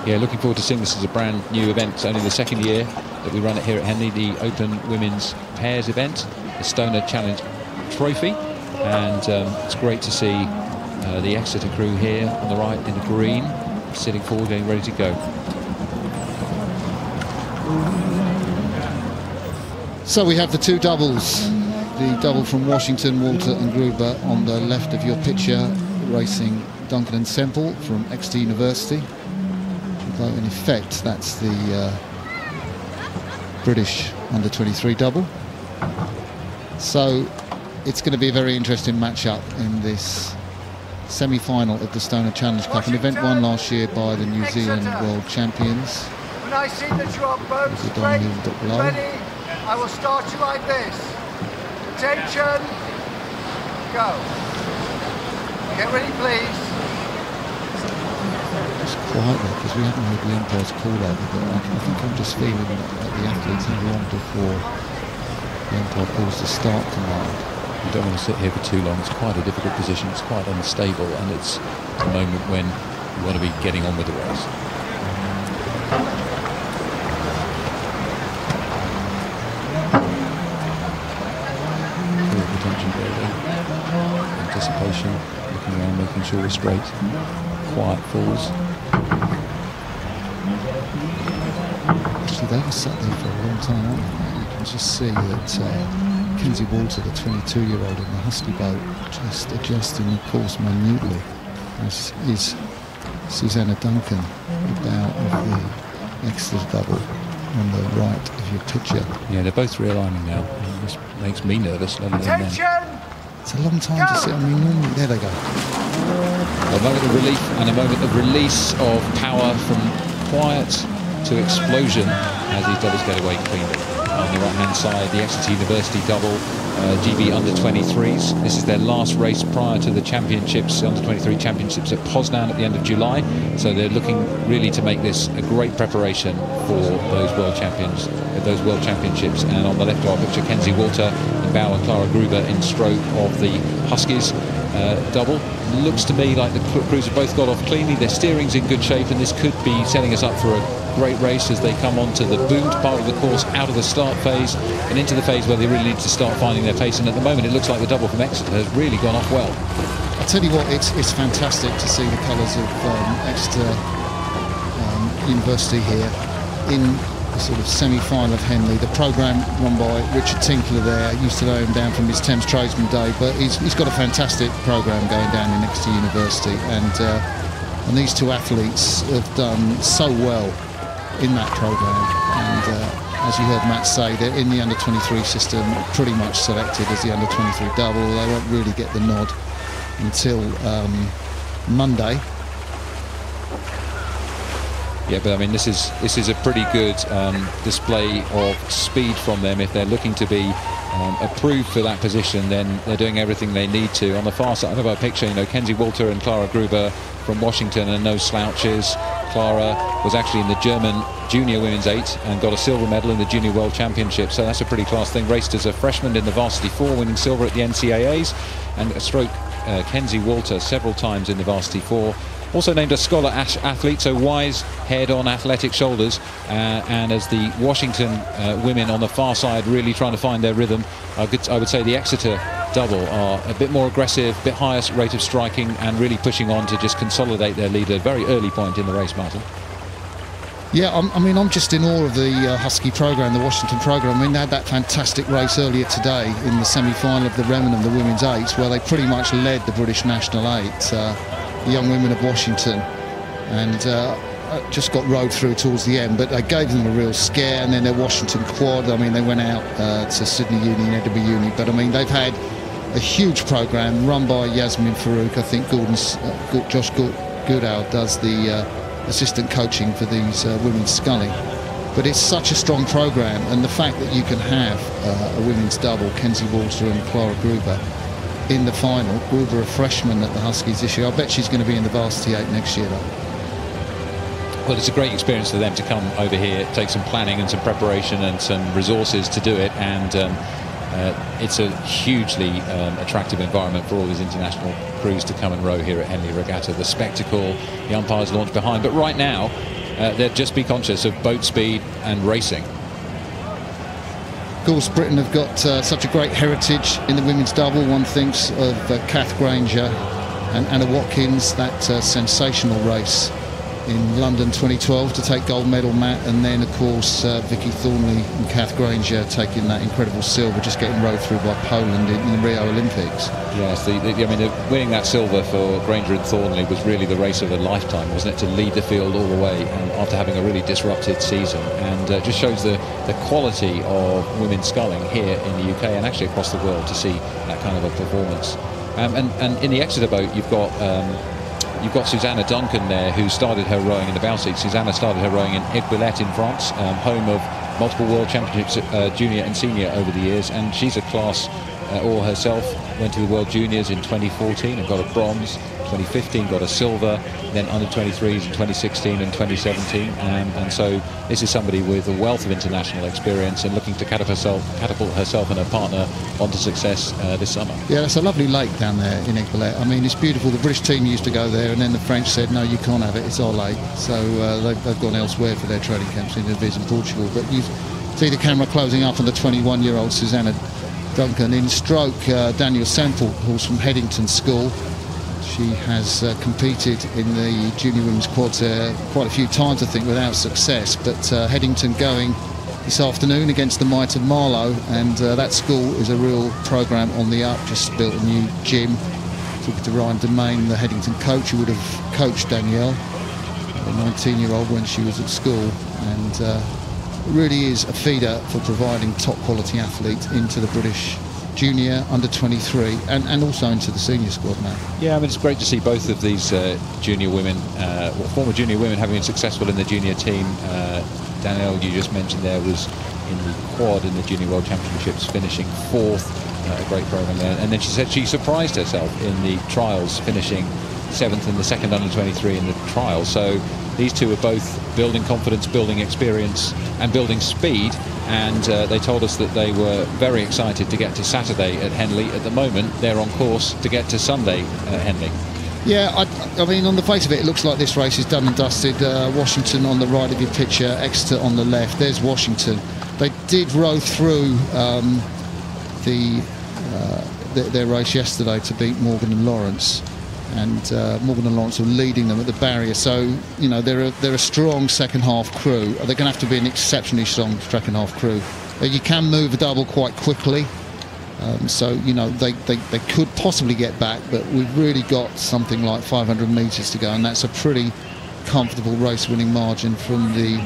Yeah, looking forward to seeing this as a brand new event. It's only the second year that we run it here at Henley, the Open Women's Pairs event, the Stoner Challenge Trophy. And it's great to see the Exeter crew here on the right in the green, sitting forward, getting ready to go. So we have the two doubles. The double from Washington, Walter and Gruber, on the left of your picture, racing Duncan and Semple from Exeter University. Although in effect that's the British under-23 double. So it's going to be a very interesting matchup in this semi-final of the Stoner Challenge Cup, an event won last year by the New Zealand World Champions. When I see that you are both straight and ready, I will start you like this. Attention, go. Get ready, please. Just quietly, because we haven't heard the umpire's call over, but I think I'm just feeling that the athletes are long before the umpire calls the start command. You don't want to sit here for too long. It's quite a difficult position. It's quite unstable, and it's a moment when you want to be getting on with the race. Good attention building, anticipation, looking around, making sure we're straight. Quiet falls. Actually, they were sat there for a long time, aren't they? You can just see that Kenzie Walter, the 22-year-old in the Husky boat, just adjusting the course minutely, as is Susanna Duncan, the bow of the Exeter double on the right of your picture. Yeah, they're both realigning now. And this makes me nervous, let alone them. It's a long time to sit. I mean, normally, there they go. A moment of relief and a moment of release of power from quiet to explosion as these doubles get away cleanly. On the right-hand side, the Exeter University double, GB under-23s. This is their last race prior to the championships, under-23 championships at Poznan at the end of July. So they're looking really to make this a great preparation for those world championships. And on the left of our picture, Kenzie Walter in bow and Clara Gruber in stroke of the Huskies double. Looks to me like the crews have both got off cleanly. Their steering's in good shape, and this could be setting us up for a great race as they come onto the boomed part of the course, out of the start phase and into the phase where they really need to start finding their pace. And at the moment, it looks like the double from Exeter has really gone off well. I'll tell you what, it's fantastic to see the colours of Exeter University here in the sort of semi-final of Henley. The programme run by Richard Tinkler there. I used to know him down from his Thames Tradesman day, but he's got a fantastic programme going down in Exeter University, and these two athletes have done so well in that programme. And as you heard Matt say, they're in the under-23 system, pretty much selected as the under-23 double. They won't really get the nod until Monday. Yeah, but I mean, this is a pretty good display of speed from them. If they're looking to be approved for that position, then they're doing everything they need to. On the far side of our picture, you know, Kenzie Walter and Clara Gruber from Washington are no slouches. Clara was actually in the German Junior Women's 8 and got a silver medal in the Junior World Championship, so that's a pretty class thing. Raced as a freshman in the Varsity 4, winning silver at the NCAAs, and a stroke Kenzie Walter several times in the Varsity 4. Also named a scholar athlete, so wise head on athletic shoulders. And as the Washington women on the far side really trying to find their rhythm, I would say the Exeter double are a bit more aggressive, a bit higher rate of striking, and really pushing on to just consolidate their lead at a very early point in the race, Martin. Yeah, I mean, I'm just in awe of the Husky programme, the Washington programme. I mean, they had that fantastic race earlier today in the semi-final of the Remenham, the women's 8s, where they pretty much led the British national 8, the young women of Washington, and just got rode through towards the end, but they gave them a real scare. And then their Washington quad, I mean, they went out to Sydney Uni and Edinburgh Uni, but I mean, they've had a huge programme run by Yasmin Farouk. I think Josh Goodall does the assistant coaching for these women's sculling, but it's such a strong programme, and the fact that you can have a women's double, Kenzie Walter and Clara Gruber, in the final. Gruber, a freshman at the Huskies this year. I bet she's going to be in the Varsity 8 next year, though. Well, it's a great experience for them to come over here, take some planning and some preparation and some resources to do it, and it's a hugely attractive environment for all these international crews to come and row here at Henley Regatta. The spectacle, the umpires launch behind, but right now they'd just be conscious of boat speed and racing. Of course, Britain have got such a great heritage in the women's double. One thinks of Kath Granger and Anna Watkins, that sensational race in London 2012 to take gold medal, Matt, and then of course Vicky Thornley and Kath Granger taking that incredible silver, just getting rowed through by Poland in the Rio Olympics. Yes, winning that silver for Granger and Thornley was really the race of a lifetime, wasn't it, to lead the field all the way after having a really disrupted season, and just shows the quality of women sculling here in the UK and actually across the world to see that kind of a performance. And in the Exeter boat, you've got Susanna Duncan there, who started her rowing in the bow seat. Susanna started her rowing in Aiguebillette in France, home of multiple world championships, junior and senior over the years, and she's a class all herself. Went to the World Juniors in 2014 and got a bronze. 2015 got a silver, then under 23s in 2016 and 2017, and so this is somebody with a wealth of international experience and looking to catapult herself and her partner onto success this summer. Yeah, that's a lovely lake down there in Aiguebillette. I mean, it's beautiful. The British team used to go there, and then the French said, no, you can't have it, it's our lake. So they've gone elsewhere for their training camps in Viz in Portugal. But you see the camera closing up on the 21-year-old Susanna Duncan. In stroke, Daniel Semple, who's from Headington School. She has competed in the junior women's quads quite a few times, I think, without success. But Headington going this afternoon against the might of Marlow, and that school is a real programme on the up. Just built a new gym. Talking to Ryan Demain, the Headington coach, who would have coached Danielle, a 19-year-old, when she was at school, and it really is a feeder for providing top quality athletes into the British junior, under 23, and also into the senior squad now. Yeah, I mean, it's great to see both of these junior women, former junior women, having been successful in the junior team. Danielle, you just mentioned there, was in the quad in the Junior World Championships, finishing 4th, a great program there. And then she said she surprised herself in the trials, finishing 7th in the second under 23 in the trials. So these two are both building confidence, building experience, and building speed. And they told us that they were very excited to get to Saturday at Henley. At the moment, they're on course to get to Sunday at Henley. Yeah, I mean, on the face of it, it looks like this race is done and dusted. Washington on the right of your picture, Exeter on the left. There's Washington. They did row through their race yesterday to beat Morgan and Lawrence. And Morgan and Lawrence were leading them at the barrier, so you know they're a strong second half crew. They're going to have to be an exceptionally strong second half crew. You can move a double quite quickly, so you know they could possibly get back, but we've really got something like 500 metres to go, and that's a pretty comfortable race-winning margin from the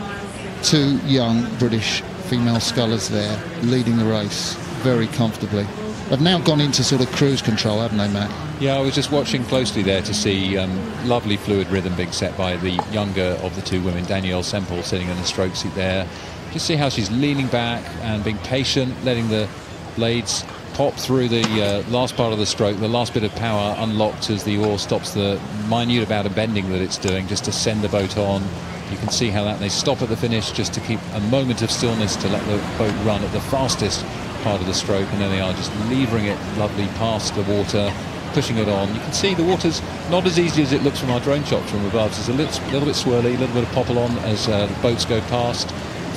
two young British female scullers there, leading the race very comfortably. They've now gone into sort of cruise control, haven't they, Matt? Yeah, I was just watching closely there to see lovely fluid rhythm being set by the younger of the two women, Danielle Semple, sitting in the stroke seat there. Just see how she's leaning back and being patient, letting the blades pop through the last part of the stroke. The last bit of power unlocked as the oar stops the minute amount of bending that it's doing, just to send the boat on. You can see how that they stop at the finish just to keep a moment of stillness to let the boat run at the fastest part of the stroke, and then they are just levering it lovely past the water, pushing it on. You can see the water's not as easy as it looks from our drone shot from above. It's a little bit swirly, a little bit of popple on as boats go past.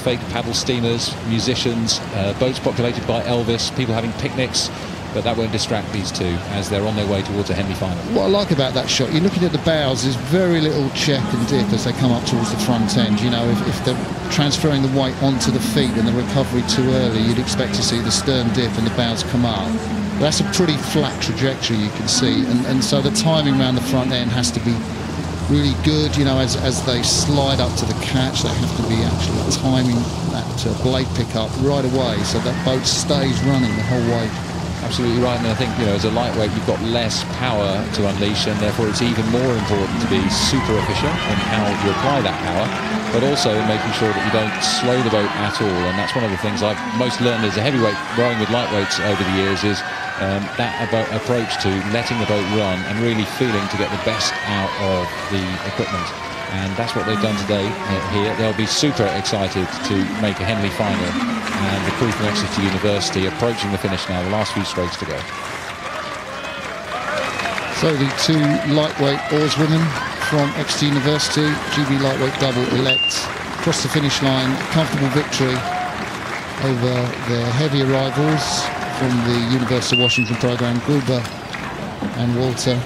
Fake paddle steamers, musicians, boats populated by Elvis, people having picnics, but that won't distract these two as they're on their way towards a Henley final. What I like about that shot, you're looking at the bows, there's very little check and dip as they come up towards the front end. You know, if they're transferring the weight onto the feet and the recovery too early, you'd expect to see the stern dip and the bows come up. That's a pretty flat trajectory, you can see, and so the timing around the front end has to be really good. You know, as they slide up to the catch, they have to be actually timing that blade pickup right away so that boat stays running the whole way. Absolutely right, and I think, you know, as a lightweight you've got less power to unleash, and therefore it's even more important to be super efficient in how you apply that power, but also making sure that you don't slow the boat at all. And that's one of the things I've most learned as a heavyweight rowing with lightweights over the years, is that approach to letting the boat run and really feeling to get the best out of the equipment. And that's what they've done today here. They'll be super excited to make a Henley final, and the crew from Exeter University approaching the finish now, the last few strokes to go. So the two lightweight oarswomen from Exeter University, GB lightweight double elect, across the finish line, comfortable victory over their heavier rivals from the University of Washington program, Gruber and Walter.